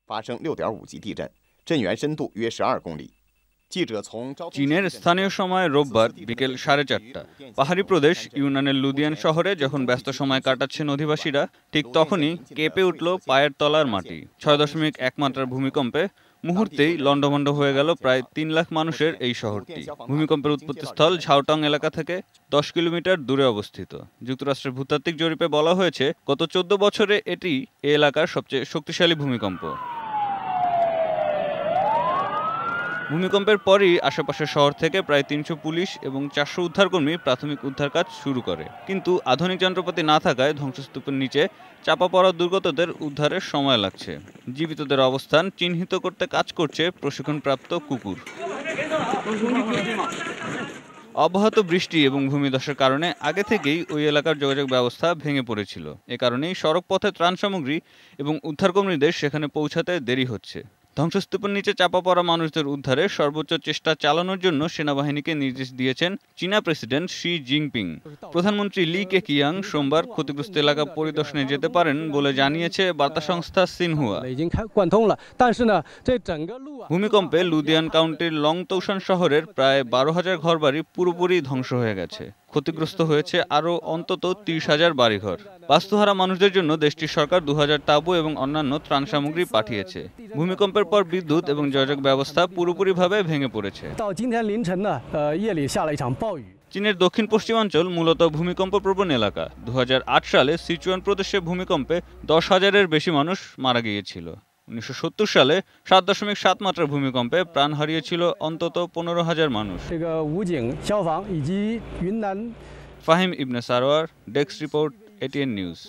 发生6.5级地震，震源深度约12公里。চীনের স্থানীয় সময় রোববার বিকেল 4:30টা পাহাড়ি প্রদেশ ইউনানের লুদিয়ান শহরে যখন ব্যস্ত সময় কাটাচ্ছেন অধিবাসীরা, ঠিক তখনই কেঁপে উঠল পায়ের তলার মাটি। 6.1 মাত্রার ভূমিকম্পে মুহূর্তেই লণ্ডভণ্ড হয়ে গেল প্রায় 3 লাখ মানুষের এই শহরটি। ভূমিকম্পের উৎপত্তিস্থল ঝাওটং এলাকা থেকে 10 কিলোমিটার দূরে অবস্থিত। যুক্তরাষ্ট্রের ভূতাত্ত্বিক জরিপে বলা হয়েছে, গত 14 বছরে এটি এ এলাকার সবচেয়ে শক্তিশালী ভূমিকম্প। ভূমিকম্পের পরই আশেপাশের শহর থেকে প্রায় 300 পুলিশ এবং 400 উদ্ধারকর্মী প্রাথমিক উদ্ধার কাজ শুরু করে। কিন্তু আধুনিক যন্ত্রপাতি না থাকায় ধ্বংসস্তূপের নিচে চাপা পড়া দুর্গতদের উদ্ধারের সময় লাগছে। জীবিতদের অবস্থান চিহ্নিত করতে কাজ করছে প্রশিক্ষণপ্রাপ্ত কুকুর। অব্যাহত বৃষ্টি এবং ভূমিধসের কারণে আগে থেকেই ওই এলাকার যোগাযোগ ব্যবস্থা ভেঙে পড়েছিল। এ কারণেই সড়ক পথে ত্রাণ সামগ্রী এবং উদ্ধারকর্মীদের সেখানে পৌঁছাতে দেরি হচ্ছে। ধ্বংসস্তূপের নিচে চাপা পড়া মানুষদের উদ্ধারে সর্বোচ্চ চেষ্টা চালানোর জন্য সেনাবাহিনীকে নির্দেশ দিয়েছেন চীনা প্রেসিডেন্ট শি জিনপিং। প্রধানমন্ত্রী লি কেকিয়াং সোমবার ক্ষতিগ্রস্ত এলাকা পরিদর্শনে যেতে পারেন বলে জানিয়েছে বার্তা সংস্থা সিনহুয়া। ভূমিকম্পে লুদিয়ান কাউন্টির লংতৌশান শহরের প্রায় 12,000 ঘরবাড়ি পুরোপুরি ধ্বংস হয়ে গেছে। ক্ষতিগ্রস্ত হয়েছে আরও অন্তত 30,000 বাড়িঘর। বাস্তুহারা মানুষদের জন্য দেশটির সরকার 2000 তাঁবু এবং অন্যান্য ত্রাণ সামগ্রী পাঠিয়েছে। ভূমিকম্পের পর বিদ্যুৎ এবং যোগাযোগ ব্যবস্থা পুরোপুরিভাবে ভেঙে পড়েছে। চীনের দক্ষিণ পশ্চিমাঞ্চল মূলত ভূমিকম্প প্রবণ এলাকা। 2008 সালে সিচুয়ান প্রদেশে ভূমিকম্পে 10,000-এর বেশি মানুষ মারা গিয়েছিল। 1970 সালে 7.7 মাত্রার ভূমিকম্পে প্রাণ হারিয়েছিল অন্তত 15,000 মানুষ। Fahim Ibne Sarwar, desk report, ATN news.